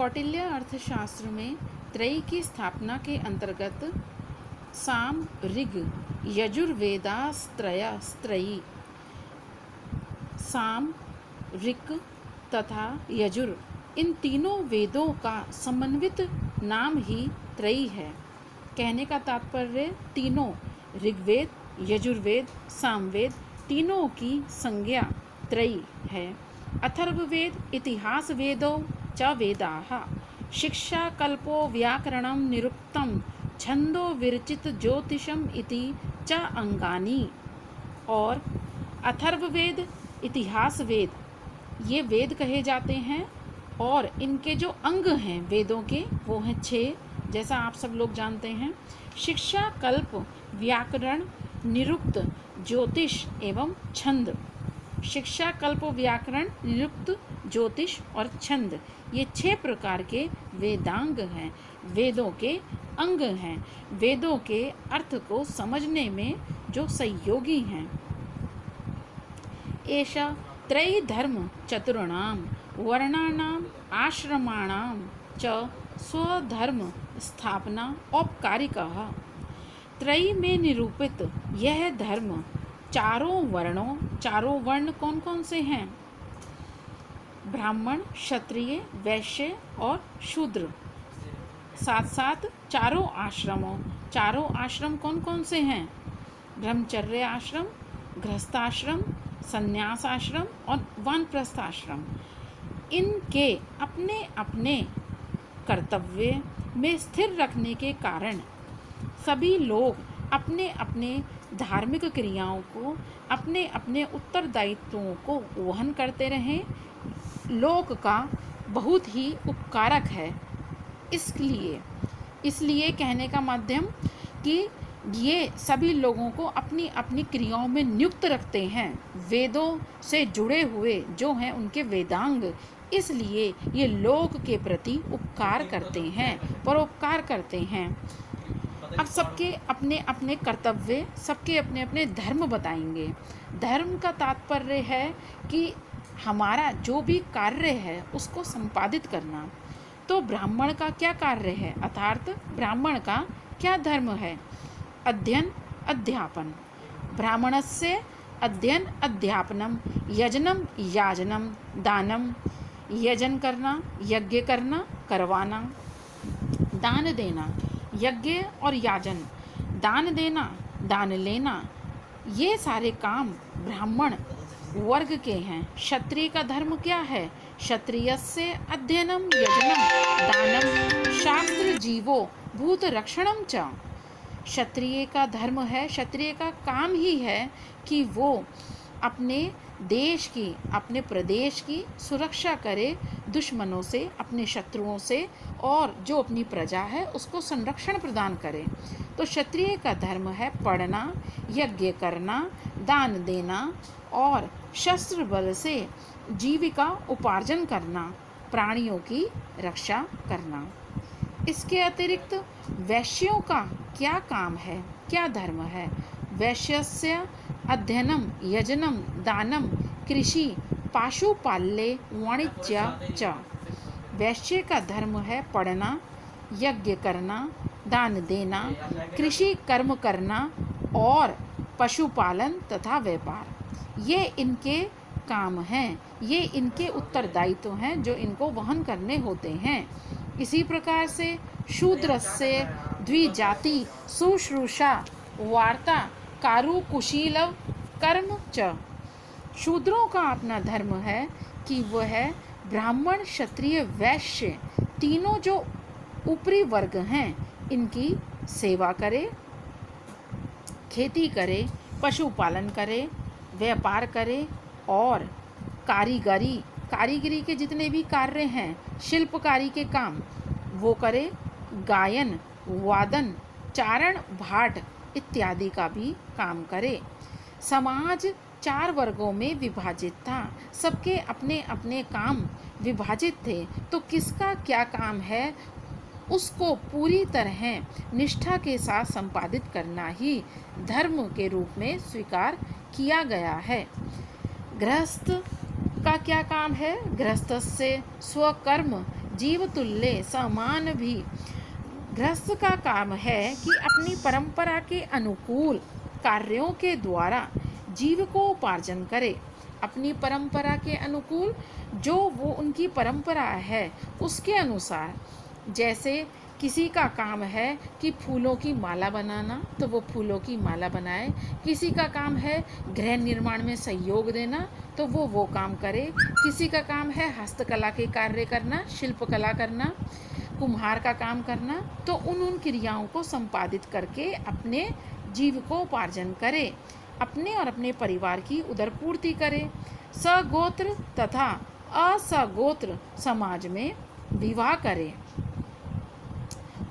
कौटिल्य अर्थशास्त्र में त्रयी की स्थापना के अंतर्गत साम ऋग यजुर्वेदास्त्रयी साम ऋक तथा यजुर इन तीनों वेदों का समन्वित नाम ही त्रयी है। कहने का तात्पर्य तीनों ऋग्वेद यजुर्वेद सामवेद तीनों की संज्ञा त्रयी है। अथर्ववेद इतिहास वेदौ च वेदाः शिक्षा कल्पो व्याकरणं निरुक्तं छंदो विरचित ज्योतिषम इति च अंगानि। और अथर्ववेद इतिहास वेद ये वेद कहे जाते हैं और इनके जो अंग हैं वेदों के वो हैं 6, जैसा आप सब लोग जानते हैं। शिक्षा कल्प व्याकरण निरुक्त ज्योतिष एवं छंद। शिक्षा कल्प व्याकरण निरुक्त ज्योतिष और छंद ये 6 प्रकार के वेदांग हैं, वेदों के अंग हैं, वेदों के अर्थ को समझने में जो सहयोगी हैं। एषा त्रयी धर्म चतुर्णां वर्णानां आश्रमाणां च स्वधर्म स्थापना औपकारिकः। त्रयी में निरूपित यह धर्म चारों वर्ण कौन कौन से हैं? ब्राह्मण क्षत्रिय वैश्य और शूद्र। साथ साथ चारों आश्रम कौन कौन से हैं? ब्रह्मचर्य आश्रम, गृहस्थाश्रम, संन्यास आश्रम और वानप्रस्थ आश्रम। इनके अपने अपने कर्तव्य में स्थिर रखने के कारण सभी लोग अपने अपने धार्मिक क्रियाओं को, अपने अपने उत्तरदायित्वों को वहन करते रहें। लोक का बहुत ही उपकारक है। इसलिए कहने का माध्यम कि ये सभी लोगों को अपनी अपनी क्रियाओं में नियुक्त रखते हैं। वेदों से जुड़े हुए जो हैं उनके वेदांग, इसलिए ये लोक के प्रति उपकार करते हैं, परोपकार करते हैं। अब सबके अपने अपने कर्तव्य, सबके अपने अपने धर्म बताएंगे। धर्म का तात्पर्य है कि हमारा जो भी कार्य है उसको संपादित करना। तो ब्राह्मण का क्या कार्य है, अर्थात ब्राह्मण का क्या धर्म है? अध्ययन अध्यापन। ब्राह्मणस्य अध्ययन अध्यापनम यजनम याजनम दानम। यजन करना, यज्ञ करना, करवाना, दान देना। यज्ञ और याजन, दान देना, दान लेना, ये सारे काम ब्राह्मण वर्ग के हैं। क्षत्रिय का धर्म क्या है? क्षत्रियस्य अध्ययनम यजनम दानम शास्त्र जीवो भूत रक्षणम च। क्षत्रिय का धर्म है, क्षत्रिय का काम ही है कि वो अपने देश की, अपने प्रदेश की सुरक्षा करे दुश्मनों से, अपने शत्रुओं से, और जो अपनी प्रजा है उसको संरक्षण प्रदान करे। तो क्षत्रिय का धर्म है पढ़ना, यज्ञ करना, दान देना और शस्त्र बल से जीविका उपार्जन करना, प्राणियों की रक्षा करना। इसके अतिरिक्त वैश्यों का क्या काम है, क्या धर्म है? वैश्यस्य अध्ययनम यजनम दानम कृषि पाशुपाल्य वाणिज्य च। वैश्य का धर्म है पढ़ना, यज्ञ करना, दान देना, कृषि कर्म करना और पशुपालन तथा व्यापार। ये इनके काम हैं, ये इनके उत्तरदायित्व हैं जो इनको वहन करने होते हैं। इसी प्रकार से शूद्रस्य द्विजाति शुश्रूषा वार्ता कारुकुशीलव कर्म च। शूद्रों का अपना धर्म है कि वह ब्राह्मण क्षत्रिय वैश्य तीनों जो ऊपरी वर्ग हैं इनकी सेवा करे, खेती करे, पशुपालन करे, व्यापार करे और कारीगरी के जितने भी कार्य हैं, शिल्पकारी के काम वो करे, गायन वादन चारण भाट इत्यादि का भी काम करे। समाज 4 वर्गों में विभाजित था, सबके अपने अपने काम विभाजित थे। तो किसका क्या काम है उसको पूरी तरह निष्ठा के साथ संपादित करना ही धर्म के रूप में स्वीकार किया गया है। गृहस्थ का क्या काम है? गृहस्थस्य स्वकर्म जीव तुल्य समान भी गृहस्थ का काम है कि अपनी परंपरा के अनुकूल कार्यों के द्वारा जीव को उपार्जन करे। अपनी परंपरा के अनुकूल, जो वो उनकी परंपरा है उसके अनुसार, जैसे किसी का काम है कि फूलों की माला बनाना तो वो फूलों की माला बनाए, किसी का काम है गृह निर्माण में सहयोग देना तो वो काम करे, किसी का काम है हस्तकला के कार्य करना, शिल्पकला करना, कुम्हार का काम करना, तो उन क्रियाओं को संपादित करके अपने जीव को उपार्जन करे, अपने और अपने परिवार की उदरपूर्ति करे। सगोत्र तथा असगोत्र समाज में विवाह करे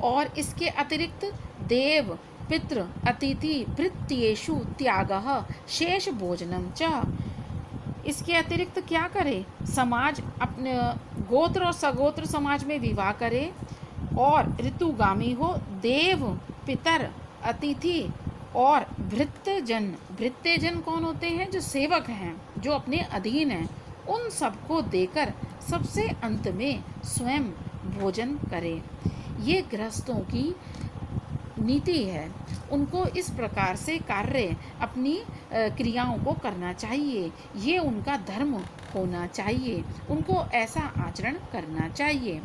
और इसके अतिरिक्त देव पितृ अतिथि भृत्येषु त्यागः शेष भोजनम च। इसके अतिरिक्त क्या करे? समाज अपने गोत्र और सगोत्र समाज में विवाह करे और ऋतुगामी हो, देव पितर अतिथि और भृत्यजन। भृत्यजन कौन होते हैं? जो सेवक हैं, जो अपने अधीन हैं, उन सबको देकर सबसे अंत में स्वयं भोजन करे। ये गृहस्थों की नीति है। उनको इस प्रकार से कार्य अपनी क्रियाओं को करना चाहिए। ये उनका धर्म होना चाहिए। उनको ऐसा आचरण करना चाहिए।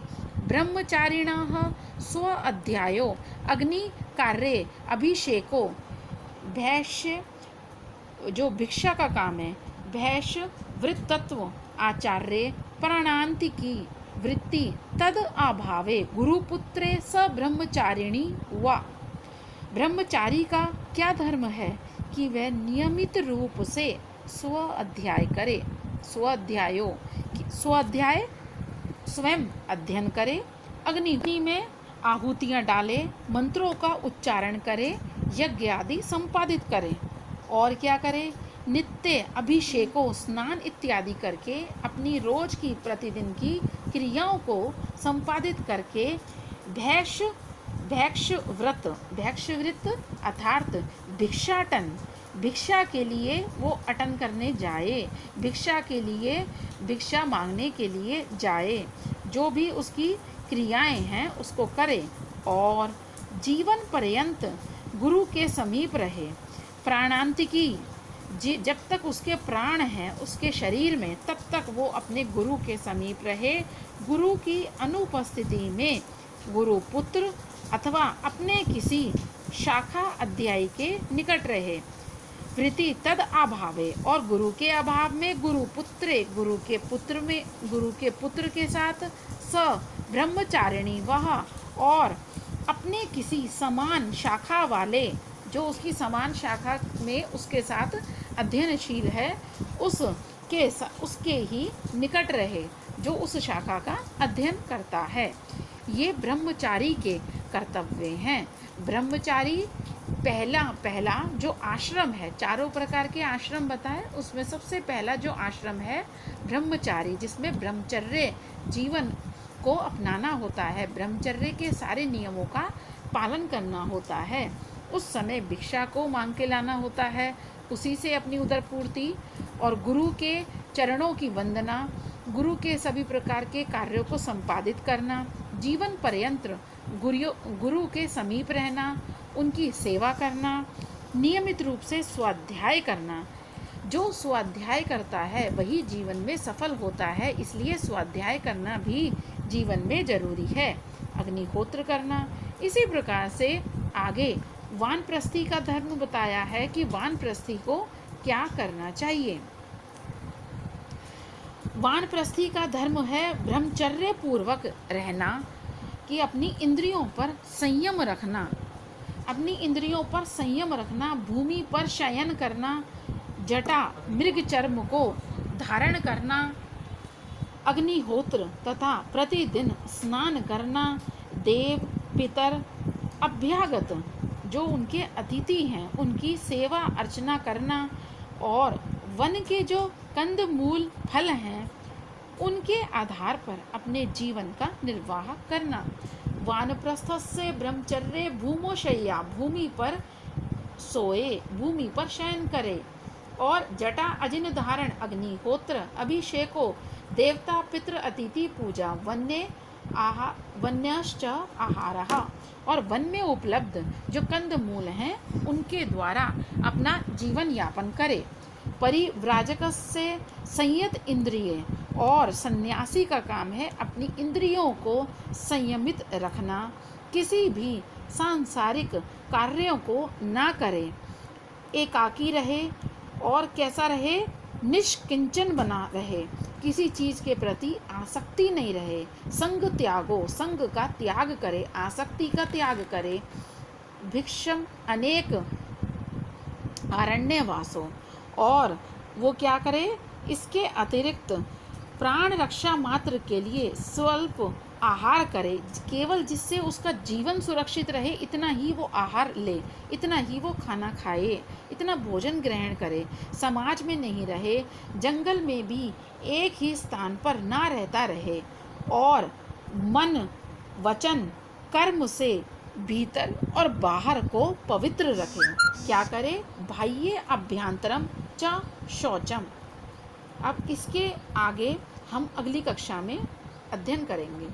ब्रह्मचारिणः स्व अध्यायो अग्नि कार्य अभिषेको भैष्य, जो भिक्षा का काम है, भैष्य वृत्तत्व आचार्य प्राणांतिकी वृत्ति तद अभावे गुरुपुत्रे स ब्रह्मचारिणी हुआ। ब्रह्मचारी का क्या धर्म है कि वह नियमित रूप से स्व अध्याय करे। स्वाध्याय स्वयं अध्ययन करे, अग्नि में आहुतियाँ डाले, मंत्रों का उच्चारण करे, यज्ञ आदि संपादित करे। और क्या करे? नित्य अभिषेकों स्नान इत्यादि करके अपनी रोज की प्रतिदिन की क्रियाओं को संपादित करके भैक्ष्य व्रत अर्थात भिक्षाटन, भिक्षा के लिए वो अटन करने जाए, भिक्षा के लिए भिक्षा मांगने के लिए जाए, जो भी उसकी क्रियाएं हैं उसको करे और जीवन पर्यंत गुरु के समीप रहे। प्राणांतिकी, जब तक उसके प्राण हैं उसके शरीर में, तब तक वो अपने गुरु के समीप रहे। गुरु की अनुपस्थिति में गुरुपुत्र अथवा अपने किसी शाखा अध्यायी के निकट रहे। वृत्ति तद अभावे, और गुरु के अभाव में गुरुपुत्रे, गुरु के पुत्र के साथ स ब्रह्मचारिणी वह, और अपने किसी समान शाखा वाले, जो उसकी समान शाखा में उसके साथ अध्ययनशील है, उसके ही निकट रहे, जो उस शाखा का अध्ययन करता है। ये ब्रह्मचारी के कर्तव्य हैं। ब्रह्मचारी पहला जो आश्रम है, चारों प्रकार के आश्रम बताए, उसमें सबसे पहला जो आश्रम है ब्रह्मचारी, जिसमें ब्रह्मचर्य जीवन को अपनाना होता है, ब्रह्मचर्य के सारे नियमों का पालन करना होता है। उस समय भिक्षा को मांग के लाना होता है, उसी से अपनी उदरपूर्ति, और गुरु के चरणों की वंदना, गुरु के सभी प्रकार के कार्यों को संपादित करना, जीवन पर्यंत गुरु के समीप रहना, उनकी सेवा करना, नियमित रूप से स्वाध्याय करना। जो स्वाध्याय करता है वही जीवन में सफल होता है, इसलिए स्वाध्याय करना भी जीवन में जरूरी है। अग्निहोत्र करना। इसी प्रकार से आगे वानप्रस्थी का धर्म बताया है कि वानप्रस्थी को क्या करना चाहिए। वानप्रस्थी का धर्म है ब्रह्मचर्य पूर्वक रहना, कि अपनी इंद्रियों पर संयम रखना, अपनी इंद्रियों पर संयम रखना, भूमि पर शयन करना, जटा मृग चर्म को धारण करना, अग्निहोत्र तथा प्रतिदिन स्नान करना, देव पितर अभ्यागत, जो उनके अतिथि हैं उनकी सेवा अर्चना करना, और वन के जो कंद मूल फल हैं उनके आधार पर अपने जीवन का निर्वाह करना। वानप्रस्थस्य ब्रह्मचर्य भूमोशय्या, भूमि पर सोए, भूमि पर शयन करे, और जटा अजिन धारण, अग्निहोत्र, अभिषेको, देवता पितृ अतिथि पूजा, वन्य वन्यश्च आहारः, और वन में उपलब्ध जो कंदमूल हैं उनके द्वारा अपना जीवन यापन करे। परिव्राजक से संयत इंद्रिय, और सन्यासी का काम है अपनी इंद्रियों को संयमित रखना, किसी भी सांसारिक कार्यों को ना करे, एकाकी रहे और कैसा रहे, निष्किंचन बना रहे, किसी चीज़ के प्रति आसक्ति नहीं रहे। संग त्यागो, संग का त्याग करे, आसक्ति का त्याग करे। भिक्षम अनेक अरण्यवासो, और वो क्या करे, इसके अतिरिक्त प्राण रक्षा मात्र के लिए स्वल्प आहार करे, केवल जिससे उसका जीवन सुरक्षित रहे इतना ही वो आहार ले, इतना ही वो खाना खाए, इतना भोजन ग्रहण करे। समाज में नहीं रहे, जंगल में भी एक ही स्थान पर ना रहता रहे, और मन वचन कर्म से भीतर और बाहर को पवित्र रखे। क्या करे, बाह्य अभ्यंतरम च शौचम। अब इसके आगे हम अगली कक्षा में अध्ययन करेंगे।